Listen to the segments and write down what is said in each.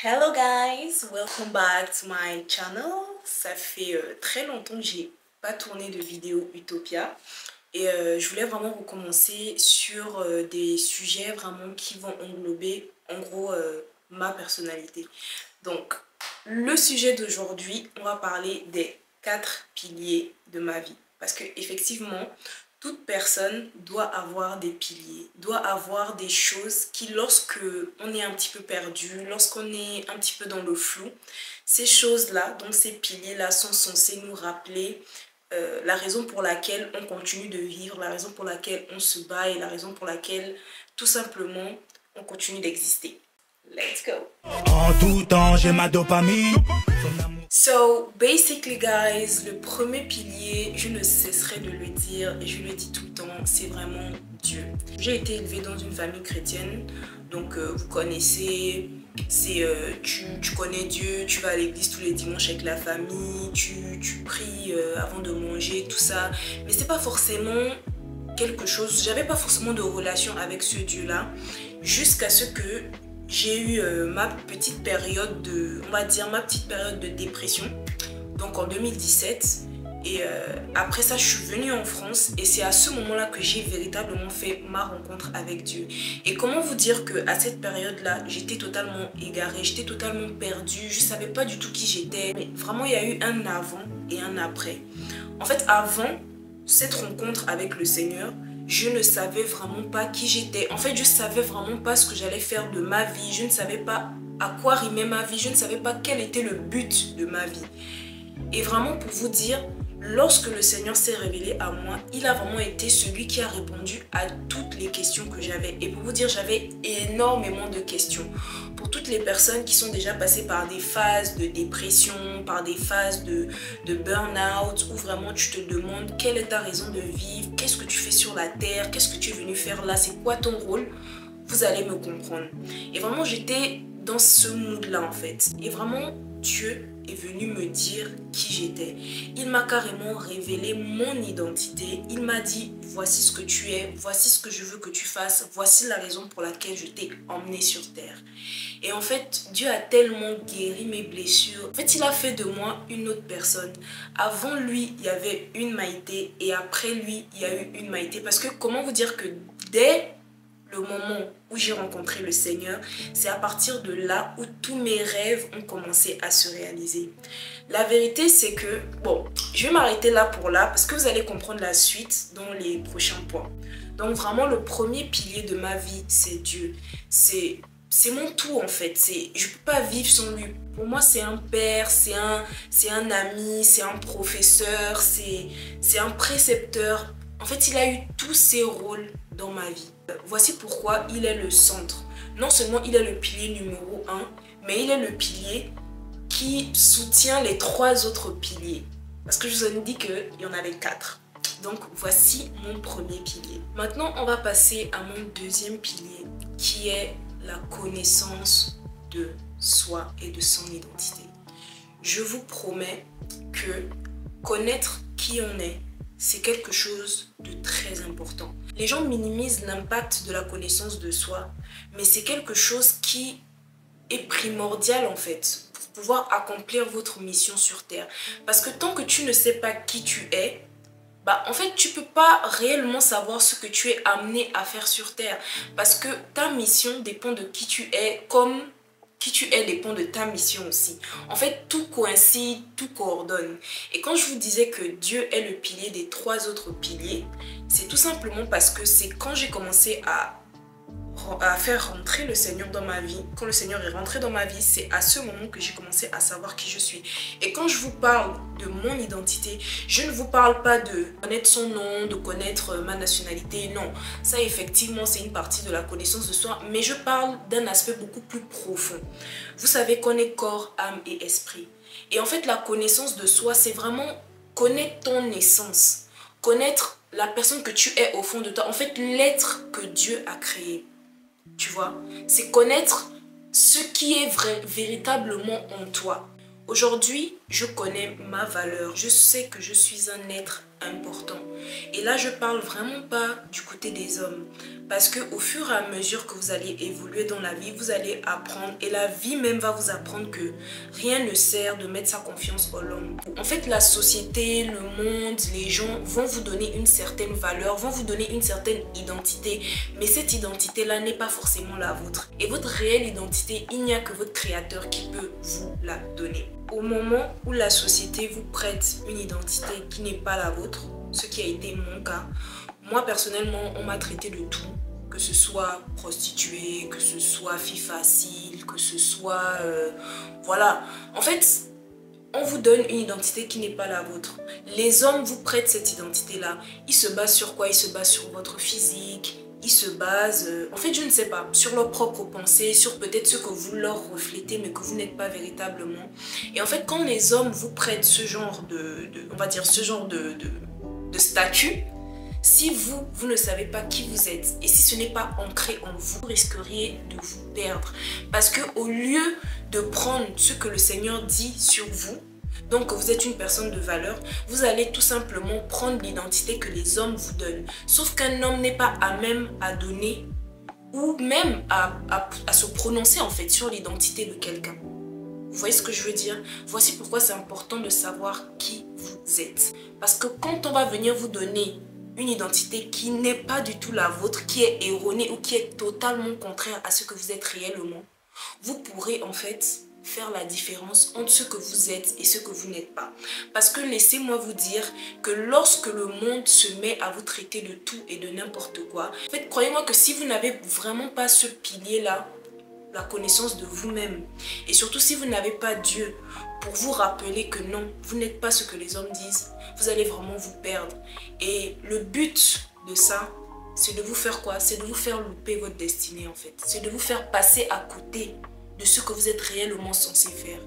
Hello guys, welcome back to my channel. Ça fait très longtemps que j'ai pas tourné de vidéo Utopia et je voulais vraiment recommencer sur des sujets vraiment qui vont englober en gros ma personnalité. Donc le sujet d'aujourd'hui, on va parler des 4 piliers de ma vie parce que effectivement toute personne doit avoir des piliers, doit avoir des choses qui, lorsque on est un petit peu perdu, lorsqu'on est un petit peu dans le flou, ces choses-là, donc ces piliers-là sont censés nous rappeler la raison pour laquelle on continue de vivre, la raison pour laquelle on se bat et la raison pour laquelle tout simplement on continue d'exister. Let's go! En tout temps, j'ai ma dopamine. So, basically guys, le premier pilier, je ne cesserai de le dire et je le dis tout le temps, c'est vraiment Dieu. J'ai été élevée dans une famille chrétienne, donc vous connaissez, c'est tu connais Dieu, tu vas à l'église tous les dimanches avec la famille, tu pries avant de manger, tout ça. Mais c'est pas forcément quelque chose, j'avais pas forcément de relation avec ce Dieu-là, jusqu'à ce que j'ai eu ma petite période de, on va dire ma petite période de dépression, donc en 2017. Et après ça, je suis venue en France et c'est à ce moment-là que j'ai véritablement fait ma rencontre avec Dieu. Et comment vous dire qu'à cette période-là, j'étais totalement égarée, j'étais totalement perdue, je ne savais pas du tout qui j'étais. Mais vraiment, il y a eu un avant et un après. En fait, avant cette rencontre avec le Seigneur, je ne savais vraiment pas qui j'étais. En fait, je ne savais vraiment pas ce que j'allais faire de ma vie. Je ne savais pas à quoi rimait ma vie. Je ne savais pas quel était le but de ma vie. Et vraiment, pour vous dire, lorsque le Seigneur s'est révélé à moi, il a vraiment été celui qui a répondu à toutes les questions que j'avais. Et pour vous dire, j'avais énormément de questions. Pour toutes les personnes qui sont déjà passées par des phases de dépression, par des phases de burn-out, où vraiment tu te demandes quelle est ta raison de vivre, qu'est-ce que tu fais sur la terre, qu'est-ce que tu es venu faire là, c'est quoi ton rôle, vous allez me comprendre. Et vraiment, j'étais dans ce mood-là en fait. Et vraiment, Dieu est venu me dire qui j'étais. Il m'a carrément révélé mon identité. Il m'a dit, voici ce que tu es, voici ce que je veux que tu fasses, voici la raison pour laquelle je t'ai emmené sur terre. Et en fait, Dieu a tellement guéri mes blessures. En fait, il a fait de moi une autre personne. Avant lui, il y avait une Maïté et après lui, il y a eu une Maïté. Parce que comment vous dire que dès le moment où j'ai rencontré le Seigneur, c'est à partir de là où tous mes rêves ont commencé à se réaliser. La vérité, c'est que, bon, je vais m'arrêter là pour là parce que vous allez comprendre la suite dans les prochains points. Donc vraiment, le premier pilier de ma vie, c'est Dieu. C'est mon tout en fait. Je ne peux pas vivre sans lui. Pour moi, c'est un père, c'est un ami, c'est un professeur, c'est un précepteur. En fait, il a eu tous ses rôles dans ma vie. Voici pourquoi il est le centre. Non seulement il est le pilier numéro 1, mais il est le pilier qui soutient les 3 autres piliers. Parce que je vous ai dit qu'il y en avait 4. Donc voici mon premier pilier. Maintenant, on va passer à mon deuxième pilier, qui est la connaissance de soi et de son identité. Je vous promets que connaître qui on est, c'est quelque chose de très important. Les gens minimisent l'impact de la connaissance de soi, mais c'est quelque chose qui est primordial en fait pour pouvoir accomplir votre mission sur Terre. Parce que tant que tu ne sais pas qui tu es, en fait, tu ne peux pas réellement savoir ce que tu es amené à faire sur Terre. Parce que ta mission dépend de qui tu es, comme qui tu es dépend de ta mission aussi. En fait, tout coïncide, tout coordonne. Et quand je vous disais que Dieu est le pilier des 3 autres piliers, c'est tout simplement parce que c'est quand j'ai commencé à faire rentrer le Seigneur dans ma vie, quand le Seigneur est rentré dans ma vie, c'est à ce moment que j'ai commencé à savoir qui je suis. Et quand je vous parle de mon identité, je ne vous parle pas de connaître son nom, de connaître ma nationalité, non. Ça, effectivement, c'est une partie de la connaissance de soi, mais je parle d'un aspect beaucoup plus profond. Vous savez qu'on est corps, âme et esprit. Et en fait, la connaissance de soi, c'est vraiment connaître ton essence, connaître la personne que tu es au fond de toi, en fait, l'être que Dieu a créé. Tu vois, c'est connaître ce qui est véritablement en toi. Aujourd'hui, je connais ma valeur. Je sais que je suis un être important. Et là, je parle vraiment pas du côté des hommes. Parce que au fur et à mesure que vous allez évoluer dans la vie, vous allez apprendre. Et la vie même va vous apprendre que rien ne sert de mettre sa confiance en l'homme. En fait, la société, le monde, les gens vont vous donner une certaine valeur, vont vous donner une certaine identité. Mais cette identité-là n'est pas forcément la vôtre. Et votre réelle identité, il n'y a que votre créateur qui peut vous la donner. Au moment où la société vous prête une identité qui n'est pas la vôtre, ce qui a été mon cas, moi personnellement on m'a traité de tout, que ce soit prostituée, que ce soit fille facile, que ce soit voilà, en fait on vous donne une identité qui n'est pas la vôtre. Les hommes vous prêtent cette identité là, ils se basent sur quoi? Ils se basent sur votre physique, ils se basent, en fait je ne sais pas, sur leurs propres pensées, sur peut-être ce que vous leur reflétez mais que vous n'êtes pas véritablement. Et en fait quand les hommes vous prêtent ce genre on va dire ce genre de statut, si vous ne savez pas qui vous êtes et si ce n'est pas ancré en vous, vous risqueriez de vous perdre. Parce que au lieu de prendre ce que le Seigneur dit sur vous, donc vous êtes une personne de valeur, vous allez tout simplement prendre l'identité que les hommes vous donnent. Sauf qu'un homme n'est pas à même à donner ou même à se prononcer en fait sur l'identité de quelqu'un. Vous voyez ce que je veux dire? Voici pourquoi c'est important de savoir qui vous êtes. Parce que quand on va venir vous donner une identité qui n'est pas du tout la vôtre, qui est erronée ou qui est totalement contraire à ce que vous êtes réellement, vous pourrez en fait faire la différence entre ce que vous êtes et ce que vous n'êtes pas. Parce que laissez-moi vous dire que lorsque le monde se met à vous traiter de tout et de n'importe quoi, en fait, croyez-moi que si vous n'avez vraiment pas ce pilier-là, la connaissance de vous-même, et surtout si vous n'avez pas Dieu pour vous rappeler que non, vous n'êtes pas ce que les hommes disent, vous allez vraiment vous perdre. Et le but de ça, c'est de vous faire quoi? C'est de vous faire louper votre destinée en fait. C'est de vous faire passer à côté de ce que vous êtes réellement censé faire.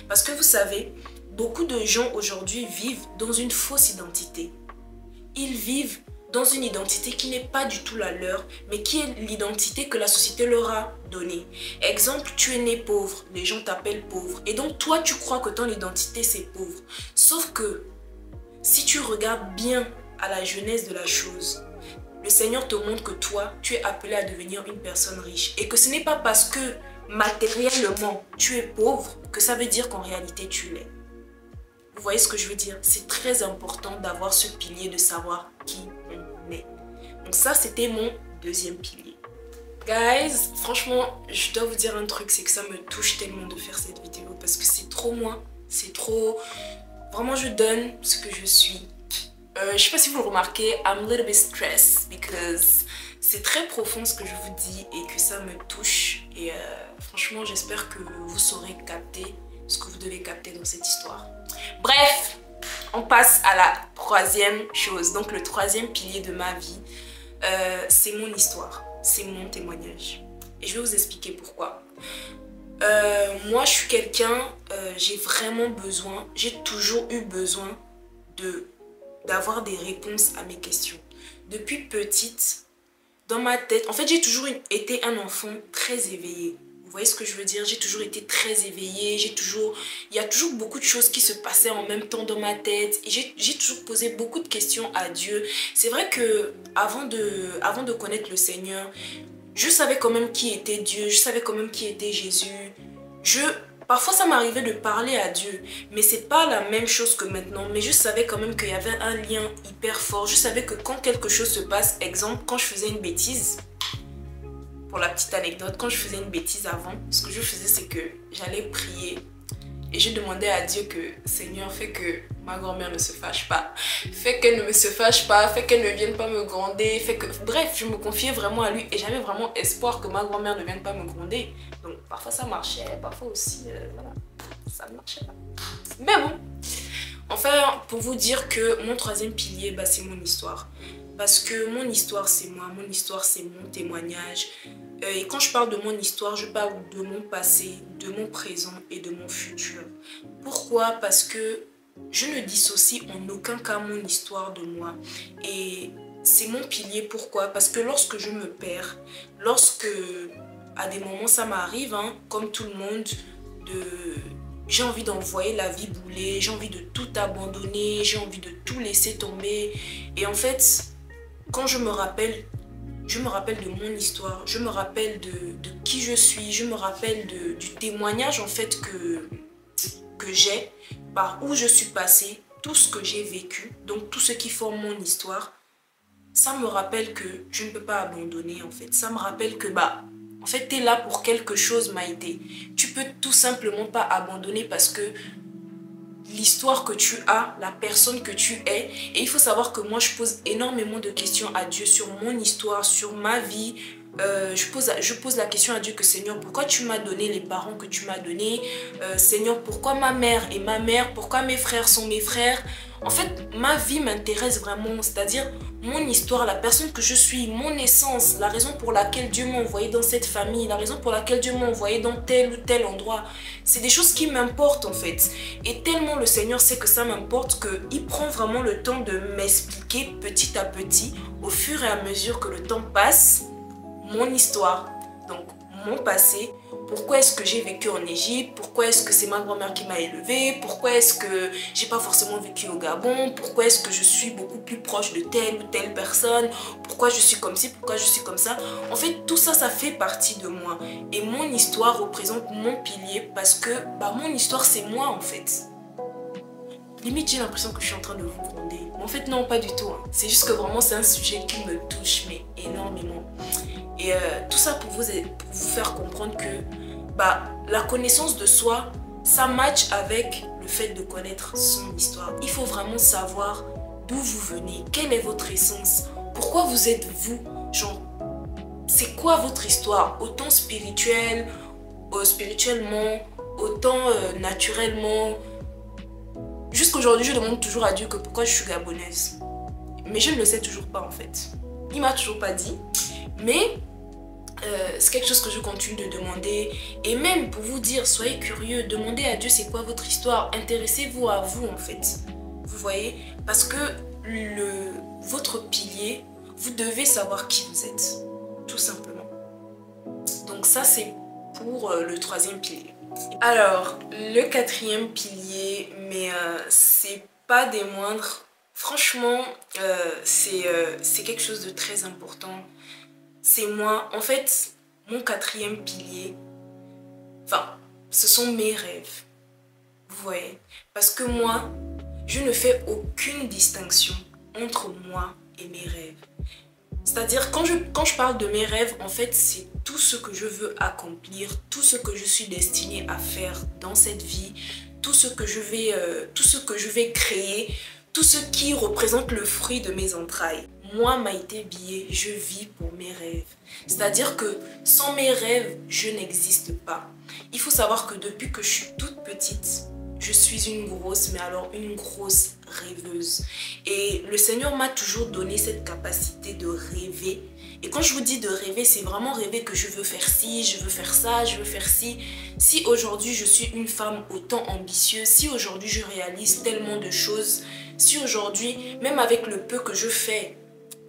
Parce que vous savez, beaucoup de gens aujourd'hui vivent dans une fausse identité. Ils vivent dans une identité qui n'est pas du tout la leur, mais qui est l'identité que la société leur a donnée. Exemple, tu es né pauvre, les gens t'appellent pauvre. Et donc toi, tu crois que ton identité, c'est pauvre. Sauf que, si tu regardes bien à la genèse de la chose, le Seigneur te montre que toi, tu es appelé à devenir une personne riche. Et que ce n'est pas parce que matériellement, tu es pauvre, que ça veut dire qu'en réalité, tu l'es. Vous voyez ce que je veux dire? C'est très important d'avoir ce pilier, de savoir qui on est. Donc ça, c'était mon deuxième pilier. Guys, franchement, je dois vous dire un truc, c'est que ça me touche tellement de faire cette vidéo parce que c'est trop moi, c'est trop... Vraiment, je donne ce que je suis. Je sais pas si vous le remarquez, I'm a little bit stressed because c'est très profond ce que je vous dis et que ça me touche. Et franchement, j'espère que vous saurez capter ce que vous devez capter dans cette histoire. Bref, on passe à la troisième chose. Donc le troisième pilier de ma vie, c'est mon histoire, c'est mon témoignage. Et je vais vous expliquer pourquoi. Moi, je suis quelqu'un, j'ai vraiment besoin, j'ai toujours eu besoin d'avoir des réponses à mes questions. Depuis petite, dans ma tête, en fait, j'ai toujours été un enfant très éveillé. Vous voyez ce que je veux dire? J'ai toujours été très éveillée, il y a toujours beaucoup de choses qui se passaient en même temps dans ma tête. Et j'ai toujours posé beaucoup de questions à Dieu. C'est vrai que avant de connaître le Seigneur, je savais quand même qui était Dieu, je savais quand même qui était Jésus. Parfois ça m'arrivait de parler à Dieu, mais c'est pas la même chose que maintenant. Mais je savais quand même qu'il y avait un lien hyper fort. Je savais que quand quelque chose se passe, exemple, quand je faisais une bêtise, pour la petite anecdote, quand je faisais une bêtise avant, ce que je faisais c'est que j'allais prier et je demandais à Dieu que Seigneur, fais que ma grand-mère ne se fâche pas, fais qu'elle ne se fâche pas, fais qu'elle ne vienne pas me gronder, bref, je me confiais vraiment à lui et j'avais vraiment espoir que ma grand-mère ne vienne pas me gronder. Donc parfois ça marchait, parfois aussi voilà, ça ne marchait pas. Mais bon, enfin pour vous dire que mon troisième pilier, bah, c'est mon histoire. Parce que mon histoire c'est moi, mon histoire c'est mon témoignage. Et quand je parle de mon histoire, je parle de mon passé, de mon présent et de mon futur. Pourquoi? Parce que je ne dissocie en aucun cas mon histoire de moi. Et c'est mon pilier. Pourquoi? Parce que lorsque je me perds, lorsque à des moments ça m'arrive, hein, comme tout le monde, j'ai envie d'envoyer la vie bouler, j'ai envie de tout abandonner, j'ai envie de tout laisser tomber. Et en fait, quand je me rappelle de mon histoire, je me rappelle de qui je suis, je me rappelle du témoignage en fait que j'ai, par où je suis passée, tout ce que j'ai vécu, donc tout ce qui forme mon histoire, ça me rappelle que je ne peux pas abandonner en fait. Ça me rappelle que en fait, tu es là pour quelque chose, Maïté. Tu peux tout simplement pas abandonner parce que l'histoire que tu as, la personne que tu es. Et il faut savoir que moi, je pose énormément de questions à Dieu sur mon histoire, sur ma vie. Je pose la question à Dieu que Seigneur, pourquoi tu m'as donné les parents que tu m'as donnés? Seigneur, pourquoi ma mère est ma mère? Pourquoi mes frères sont mes frères? En fait, ma vie m'intéresse vraiment, c'est-à-dire mon histoire, la personne que je suis, mon essence, la raison pour laquelle Dieu m'a envoyé dans cette famille, la raison pour laquelle Dieu m'a envoyé dans tel ou tel endroit. C'est des choses qui m'importent en fait. Et tellement le Seigneur sait que ça m'importe qu'il prend vraiment le temps de m'expliquer petit à petit, au fur et à mesure que le temps passe, mon histoire, donc mon passé. Pourquoi est-ce que j'ai vécu en Égypte? Pourquoi est-ce que c'est ma grand-mère qui m'a élevée? Pourquoi est-ce que j'ai pas forcément vécu au Gabon? Pourquoi est-ce que je suis beaucoup plus proche de telle ou telle personne? Pourquoi je suis comme ci? Pourquoi je suis comme ça? En fait, tout ça, ça fait partie de moi. Et mon histoire représente mon pilier parce que mon histoire, c'est moi en fait. Limite, j'ai l'impression que je suis en train de vous gronder. Mais en fait, non, pas du tout. C'est juste que vraiment, c'est un sujet qui me touche, mais énormément. Et tout ça pour vous faire comprendre que la connaissance de soi, ça match avec le fait de connaître son histoire. Il faut vraiment savoir d'où vous venez, quelle est votre essence, pourquoi vous êtes vous, genre, c'est quoi votre histoire, autant spirituellement, autant naturellement. Jusqu'aujourd'hui, je demande toujours à Dieu que pourquoi je suis gabonaise. Mais je ne le sais toujours pas en fait. Il m'a toujours pas dit. Mais c'est quelque chose que je continue de demander. Et même pour vous dire, soyez curieux, demandez à Dieu c'est quoi votre histoire. Intéressez-vous à vous en fait. Vous voyez? Parce que votre pilier, vous devez savoir qui vous êtes. Tout simplement. Donc ça c'est pour le troisième pilier. Alors, le quatrième pilier, mais c'est pas des moindres. Franchement, c'est quelque chose de très important. C'est moi. En fait, mon quatrième pilier, ce sont mes rêves. Vous voyez? Parce que moi, je ne fais aucune distinction entre moi et mes rêves. C'est-à-dire, quand je parle de mes rêves, en fait, c'est tout ce que je veux accomplir, tout ce que je suis destinée à faire dans cette vie, tout ce que je vais créer, tout ce qui représente le fruit de mes entrailles. Moi, Maïté Billet, je vis pour mes rêves. C'est-à-dire que sans mes rêves, je n'existe pas. Il faut savoir que depuis que je suis toute petite, je suis une grosse rêveuse. Et le Seigneur m'a toujours donné cette capacité de rêver. Et quand je vous dis de rêver, c'est vraiment rêver que je veux faire ci, je veux faire ça, je veux faire ci. Si aujourd'hui je suis une femme autant ambitieuse, si aujourd'hui je réalise tellement de choses, si aujourd'hui, même avec le peu que je fais,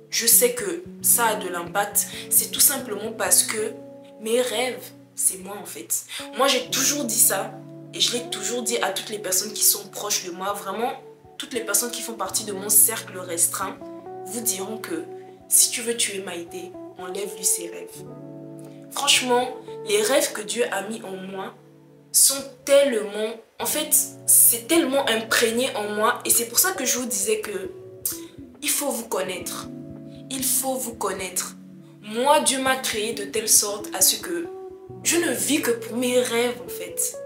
je sais que ça a de l'impact, c'est tout simplement parce que mes rêves, c'est moi en fait. Moi j'ai toujours dit ça. Et je l'ai toujours dit à toutes les personnes qui sont proches de moi, vraiment, toutes les personnes qui font partie de mon cercle restreint, vous diront que si tu veux tuer Maïté, enlève-lui ses rêves. Franchement, les rêves que Dieu a mis en moi sont tellement, en fait, c'est tellement imprégné en moi. Et c'est pour ça que je vous disais que il faut vous connaître. Il faut vous connaître. Moi, Dieu m'a créé de telle sorte à ce que je ne vis que pour mes rêves, en fait.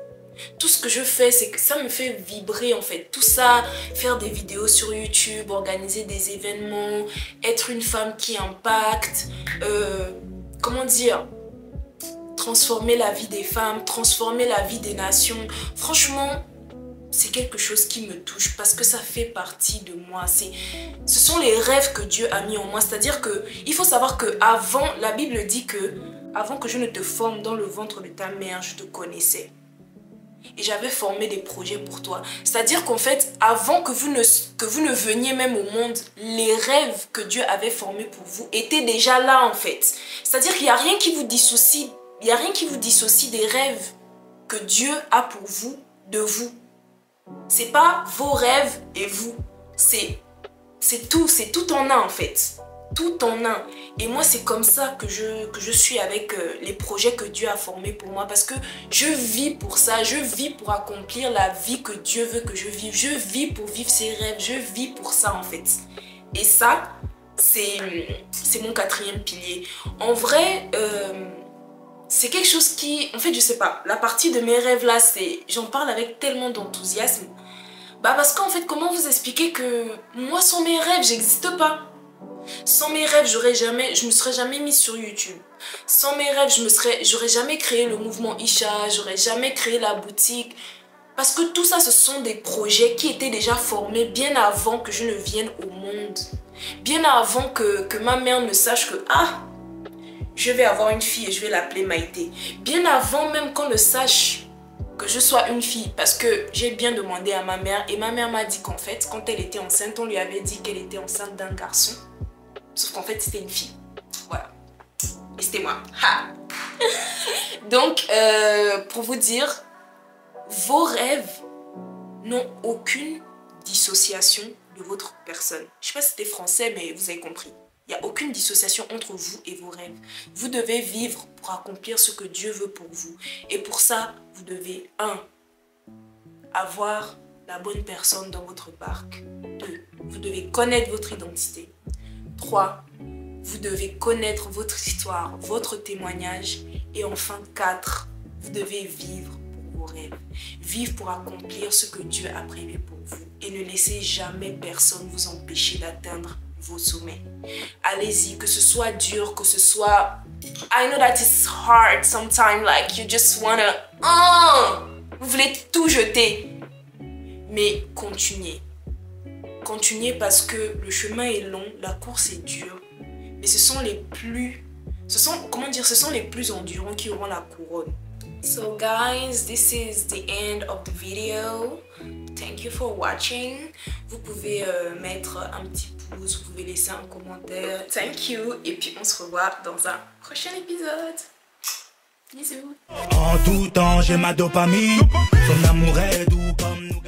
Tout ce que je fais, c'est que ça me fait vibrer en fait. Tout ça, faire des vidéos sur YouTube, organiser des événements, être une femme qui impacte, comment dire, transformer la vie des femmes, transformer la vie des nations. Franchement, c'est quelque chose qui me touche parce que ça fait partie de moi. Ce sont les rêves que Dieu a mis en moi. C'est-à-dire qu'il faut savoir que avant, la Bible dit que avant que je ne te forme dans le ventre de ta mère, je te connaissais. Et j'avais formé des projets pour toi. C'est-à-dire qu'en fait, avant que vous ne veniez même au monde, les rêves que Dieu avait formés pour vous étaient déjà là en fait. C'est-à-dire qu'il n'y a rien qui vous dissocie. Il n'y a rien qui vous dissocie des rêves que Dieu a pour vous de vous. C'est pas vos rêves et vous. C'est tout en un en fait. Tout en un. Et moi, c'est comme ça que je suis avec les projets que Dieu a formés pour moi. Parce que je vis pour ça. Je vis pour accomplir la vie que Dieu veut que je vive. Je vis pour vivre ses rêves. Je vis pour ça en fait. Et ça, c'est mon 4e pilier. En vrai, c'est quelque chose qui... En fait, je sais pas. La partie de mes rêves là, j'en parle avec tellement d'enthousiasme. Bah parce qu'en fait, comment vous expliquer que moi, sans mes rêves, j'existe pas. Sans mes rêves, je me serais jamais mise sur YouTube. Sans mes rêves, j'aurais jamais créé le mouvement Isha, j'aurais jamais créé la boutique. Parce que tout ça, ce sont des projets qui étaient déjà formés bien avant que je ne vienne au monde. Bien avant que ma mère ne sache que, ah, je vais avoir une fille et je vais l'appeler Maïté. Bien avant même qu'on ne sache que je sois une fille. Parce que j'ai bien demandé à ma mère et ma mère m'a dit qu'en fait, quand elle était enceinte, on lui avait dit qu'elle était enceinte d'un garçon. Sauf qu'en fait, c'était une fille. Voilà. Et c'était moi. Ha! Donc, pour vous dire, vos rêves n'ont aucune dissociation de votre personne. Je sais pas si c'était français, mais vous avez compris. Il n'y a aucune dissociation entre vous et vos rêves. Vous devez vivre pour accomplir ce que Dieu veut pour vous. Et pour ça, vous devez 1. Avoir la bonne personne dans votre barque. 2. Vous devez connaître votre identité. 3. Vous devez connaître votre histoire, votre témoignage. Et enfin 4. Vous devez vivre pour vos rêves. Vivre pour accomplir ce que Dieu a prévu pour vous. Et ne laissez jamais personne vous empêcher d'atteindre vos sommets. Allez-y, que ce soit dur, que ce soit... I know that it's hard sometimes, like you just wanna... vous voulez tout jeter. Mais continuez. Continuez parce que le chemin est long, la course est dure. Mais ce sont les plus endurants qui auront la couronne. So guys, this is the end of the video. Thank you for watching. Vous pouvez mettre un petit pouce, vous pouvez laisser un commentaire. Thank you. Et puis on se revoit dans un prochain épisode. Bisous. En tout temps, j'ai ma dopamine. Son amour est doux comme nous.